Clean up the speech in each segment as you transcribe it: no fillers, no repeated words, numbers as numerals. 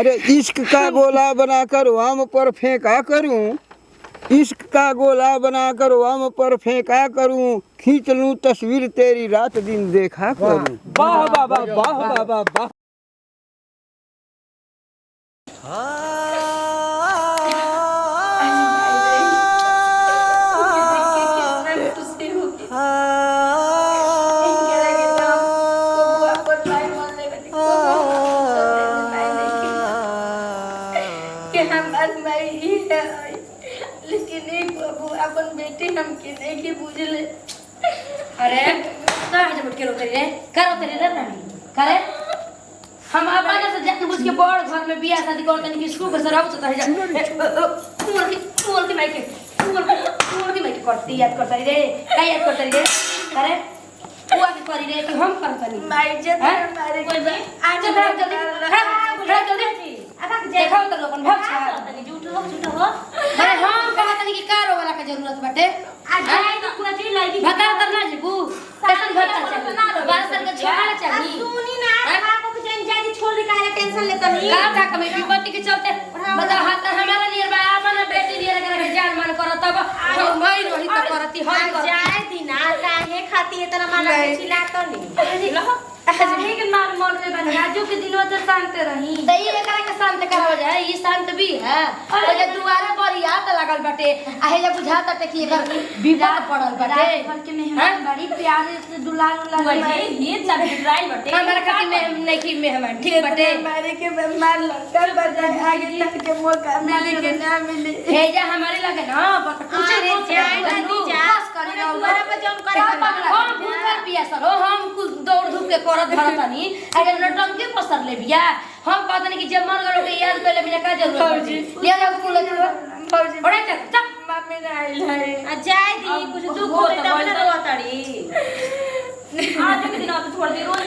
अरे इश्क का गोला बनाकर वाम पर फेंका करूं, इश्क का गोला बनाकर वाम पर फेंका करूं, खींच लूं तस्वीर तेरी रात दिन देखा करूं। वाह बाबा वाह बाबा वाह। अपन बेटे हम के नहीं के बुझले। अरे का है जब के रोते रे करो तेरे रे रानी करे हम अपन से जाके बुझ के बड़ घर में बियाह शादी कर तनी के स्कूल के सराउ से जा तू माइके करती याद करता रे का याद करता रे करे बुआ के करी रे कि हम करतनी माई जे मारे कोई भी आज जल्दी आका के देखो त लोगन भाग छा तनी झूठ हो अरे हम कहत तनी कि कारो वाला के जरूरत बाटे आ जाए तो पूरा चीज लाई बता करना जीबू टेंशन भरता चाहिए 12 साल के छोड़ा चाहिए सुनी ना आपको के जान जाए छोड़ दे काहे टेंशन लेता नहीं का था कमेटी पट्टी के चलते बता हाथ हमारा नियर बा अपन बेटी नियर के जान मान करत तब मैं रही तो करती हम कर जाए दिना काहे खाती इतना माला चिल्ला तो नहीं अजहे के मार मोर रे बन राजू के दिनों से शांत रही दई एकरा के शांत करा जाए ये शांत भी है और जे दुआरे पर याद लगल बाटे आहे जे बुझाता टे कि एकर विवाद पड़ल बाटे घर के मेहमान बड़ी प्यार से दुलार ये सब ड्राइव बाटे हमरा खातिर में नहीं की मेहमान ठीक बाटे मारे के मार लटर बजा आगे तक के मौका मिले के ना मिले हे जा हमारे लगे ना कुछ रे जाए नहीं जा करे ना ऊपर पे जम करे हम भूखल पिया सर हम कुछ दौड़ धूप के करत भरतनी अगर नटंकी पसर ले बिया हम कहतनी कि जब मर गलो के याद पहले बिना का जरूरत है ले जाओ कुल फौजी ओड़े चल मम्मी ने आई है आ जाए दी कुछ दुख हो तब ना रोताड़ी आज के दिन आप छोड़ दे रोज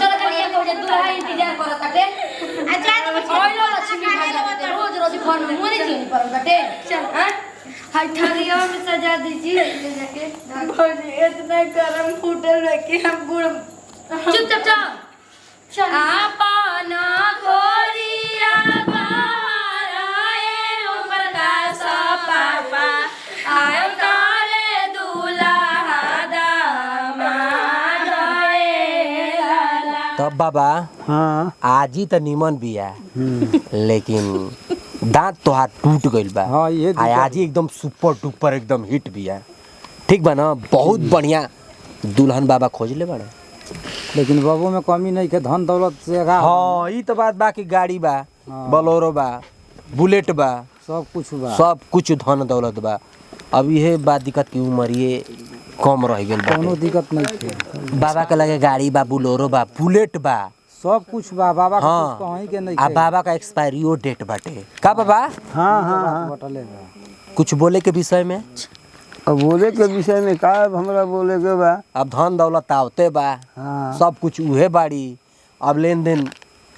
चल करिए को जे दूल्हा इंतजार करत बाटे आ जाए तो ओइलो लक्ष्मी भाई रोज रोज फोन में मोरे जी पर बाटे चल हां हाय थालियों में सजा दीजिए ले जाके फौजी इतना गरम फूटल है कि हम गुड़ चुप चल आपन खोरिया बाराए ऊपर का पापा आयो काले दूल्हा दामाद लाला। तब बाबा हाँ आज ही तो निमन बिया लेकिन दांत तोहार टूट गइल बा। हाँ, ये दिक्कत आज ही एकदम सुपर डुपर एकदम हिट बिया। ठीक बा ना बहुत बढ़िया दुल्हन बाबा खोज ले बड़े लेकिन बाबू में कमी नहीं के धन दौलत से हाँ ई तो बात बा कि गाड़ी बा बोलेरो बा बुलेट बा सब कुछ धन दौलत बा। अब ये बात दिक्कत की उम्र ये कम रह गइल बा कोनो दिक्कत नहीं थे बाबा के लगे गाड़ी बा बोलेरो बा बुलेट बा सब कुछ बा बाबा हाँ कुछ कहीं के नहीं आ बाबा का एक्सपायरियो डेट बाटे का बाबा हाँ हाँ बटले बा कुछ बोले के विषय में अब बोले के विषय में का हमरा बोले के बा। अब धन दौलत आवते बा हाँ सब कुछ उहे बाड़ी अब लेन देन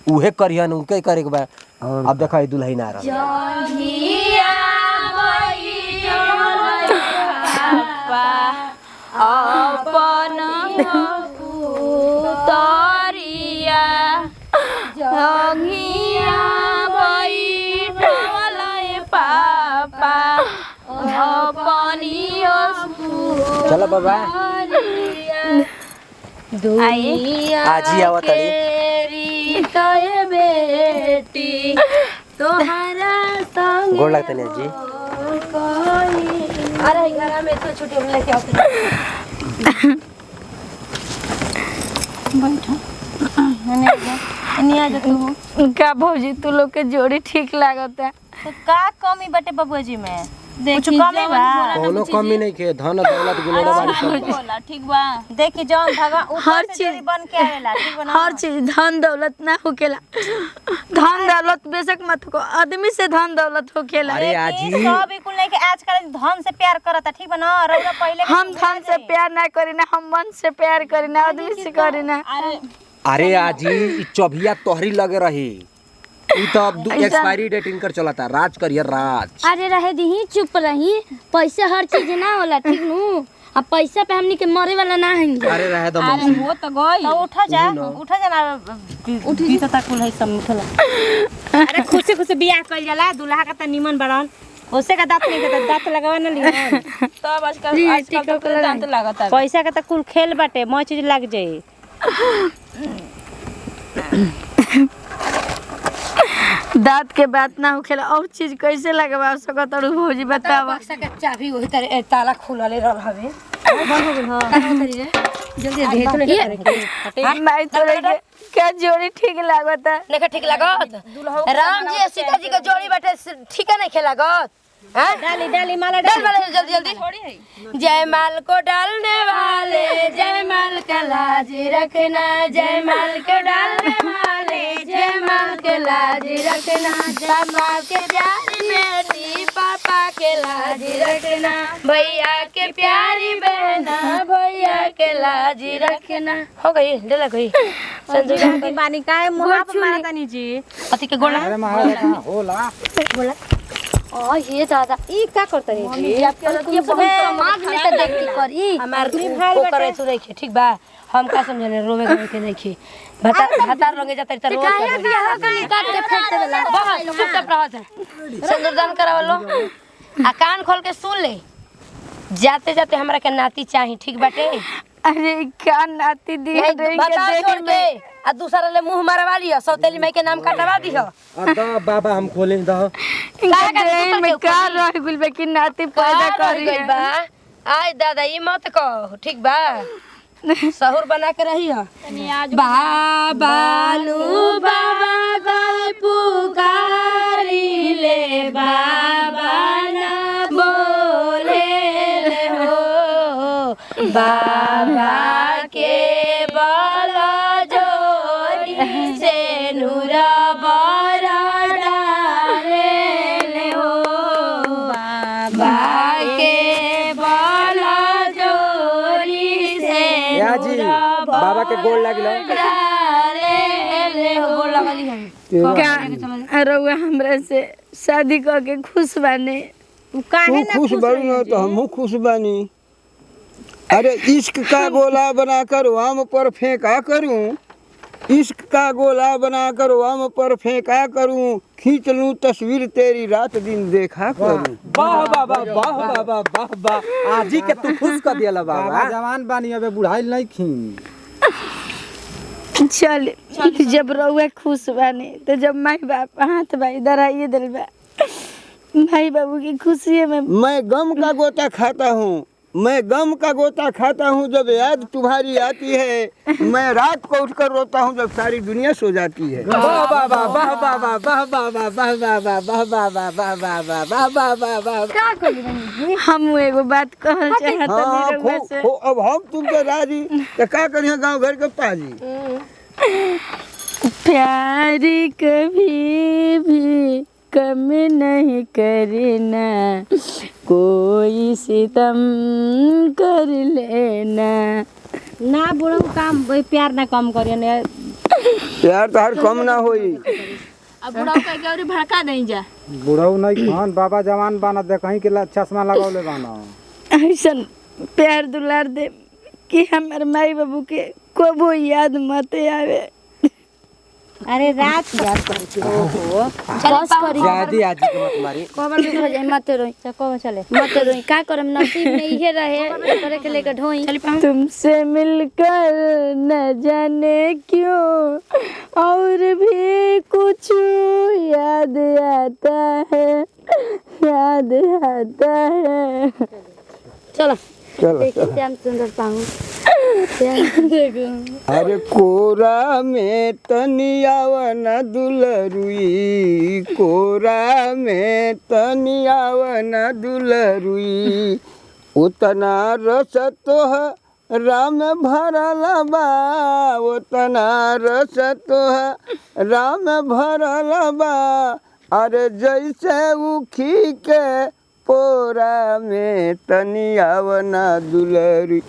उहे करियन उनके करे के बा। अब देखा दुल्हन आ रहा अपन उतरिया जंगिया बैठल पापा अपनियो चलो बाबा आज ही आवा तड़ी तोय बेटी तोहरा संग गोड़ लगते नहीं जी अरे घर में तो छुट्टी हम लेके आते का भौजी तू लोग के जोड़ी ठीक लागता तो का कमी बटे बबुआ जी में कुछ कमी बा कोनो कमी नहीं के धन दौलत गुलेड़ा बाड़ी सब बोला ठीक बा देखी जौन भगवान हर ऊपर से चीज जोड़ी बन के आवेला ठीक बा ना हर चीज धन दौलत ना होकेला धन दौलत बेशक मत को आदमी से धन दौलत होकेला अरे आज लेकिन ही सब कुल नहीं के आजकल धन से प्यार करता ठीक बा ना रउरा पहले के हम धन से प्यार ना करी ना हम मन से प्यार करी ना आदमी से करी ना अरे आज ही चौभिया तोहरी लगे रही ई तो अब एक्सपायरी डेट इनकर चलता राज करियर राज अरे रहे दी चुप रही पैसा हर चीज ना होला ठीक नु अब पैसा पे हमनी के मरे वाला ना है अरे रहे दो अरे वो तो गई तो उठा जा ना पीता ता कुल है सब मिठला अरे खुशी खुशी बियाह कइल जाला दूल्हा का त निमन बड़न ओसे का दांत नहीं के दांत लगावा न लिहन तब आजकल तो दांत लागता पैसा का त कुल खेल बाटे मैं चीज लग जाई दांत के बात ना होखेला और चीज कैसे लगवा सकत और भौजी बतावा बक्सा के चाबी वही तरह ताला खुलले रहल हवे बंद हो गेल हां जल्दी दे तो नहीं नहीं तोरे के क्या जोड़ी ठीक लागता नहीं ठीक लागत राम जी सीता जी के जोड़ी बाटे ठीक है नहीं खेलागत हां डाली डाली माला डाल वाले जल्दी जल्दी जय माल को डालने वाले जय माल का लाज रखना जय माल को डालने वाले जय माल के लाज रखना जय माल के प्यारी बेटी पापा के लाज रखना भैया के प्यारी बहना भैया के लाज रखना हो गई डेला गई संजू बानी काय मुहा पर मारा तनी जी पति के गोला अरे महाराज होला गोला ओ ये दादा ई का करत रे जी ये बहुत मांग में तो देख के करी हमार को करे तू रखे ठीक बा हम का समझने रोवे गए के नहीं भाता रंगे जाते त रोज काहे बियाह कर काट के फेंक देला बहुत चुपचाप रह जा सिंदूरदान करावलो आ कान खोल के सुन ले जाते जाते हमरा के नाती चाही ठीक बाटे अरे क्या नाती दी है बता छोड़ के आ दूसरा ले मुंह मारवा लियो सौतेली माई के नाम कटवा दियो दा बाबा हम खोले दा में का रह गुल बे की नाती पैदा करी गई बा आय दादा ई मत कहो ठीक बा सहूर बना के रही हो बाबा नु बाबा गए पुकारी ले बाबा ना बोले ले हो बाबा के बोला जोरी से नूर बरा डाले ले हो बाबा के बोला जोरी से या जी बाबा के गोल लागिलो ले हो गोल लगली है क्या रउआ हमरा से शादी करके खुश बाने काहे तू खुश बनी हो तो हम खुश बनी अरे इश्क का गोला बनाकर वाम पर फेंका करूं इश्क का गोला बनाकर वाम पर फेंका करूं खींच लूं तस्वीर तेरी रात दिन देखा करूं वाह बाबा वाह बाबा वाह वाह आजी के तू खुश कर दिया बाबा जवान बानी अबे बुढ़ाई नहीं खी चल जब रउआ खुश बाने तो जब माई बाप हाथ भाई धराइए दिल बा भाई बाबू की खुशी में मैं गम का गोता खाता हूँ मैं गम का गोता खाता हूँ जब याद तुम्हारी आती है मैं रात को उठकर रोता हूँ जब सारी दुनिया सो जाती है वाह बाबा वाह बाबा वाह बाबा वाह बाबा वाह बाबा वाह बाबा वाह बाबा वाह का करी हम एगो बात कहल चाहत हाँ नहीं रउआ से अब हम तुमसे राजी तो क्या करिए गांव घर के पाजी प्यार कभी भी कम नहीं करना कोई सितम कर लेना ना बुढ़ऊ काम प्यार ना कम करियो ने यार तो हर कम ना होई अब बुढ़ाऊ का गौरी भड़का नहीं जा बुढ़ऊ नहीं खान बाबा जवान बाना दे कहीं के चश्मा लगावले बाना ऐसन प्यार दुलार दे कि हमारे माई बाबू के कबो याद मत आवे अरे रात याद कर ओहो बस करी जादी आजी के मत मारी कबर भी हो जाए मत रोई चको चले मत रोई का करम नसीब में इहे रहे करे के लेके ढोई तुमसे मिलकर न जाने क्यों और भी कुछ याद आता है चलो चलो देखिए श्याम सुंदर पाऊँ अरे कोरा में तनियावन दुलरुई कोरा में तनियावन दुलरुई उतना रस तोह राम भरल बा उतना रस तोह राम भरल बा अरे जैसे उखी के पोरा में तनियावना दुलरुई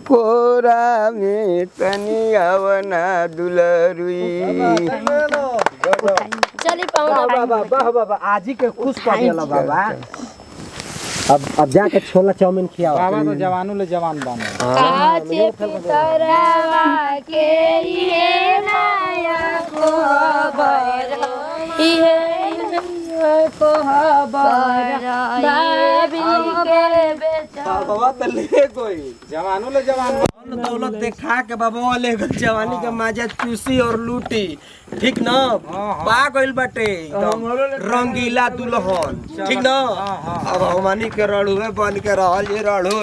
कोरा में तनियावना दुलरुई चली पाऊँ बाबा वाह बाबा आजी के खुश कर दिया बाबा अब जाके छोला चाउमीन खियाओ बाबा तो जवानों ले जवान बने काचे पितरवा के ये नाया को खबर ये को खबर भाभी के बेचा बाबा तो ले कोई जवानों ले जवान दौलत देखा के बाबा ले जवानी के माजा चूसी और लूटी ठीक ना पा गइल बाटे एकदम रंगीला दुल्हन ठीक ना अब हमनी के रड़ुए बन के रहल ये रड़ु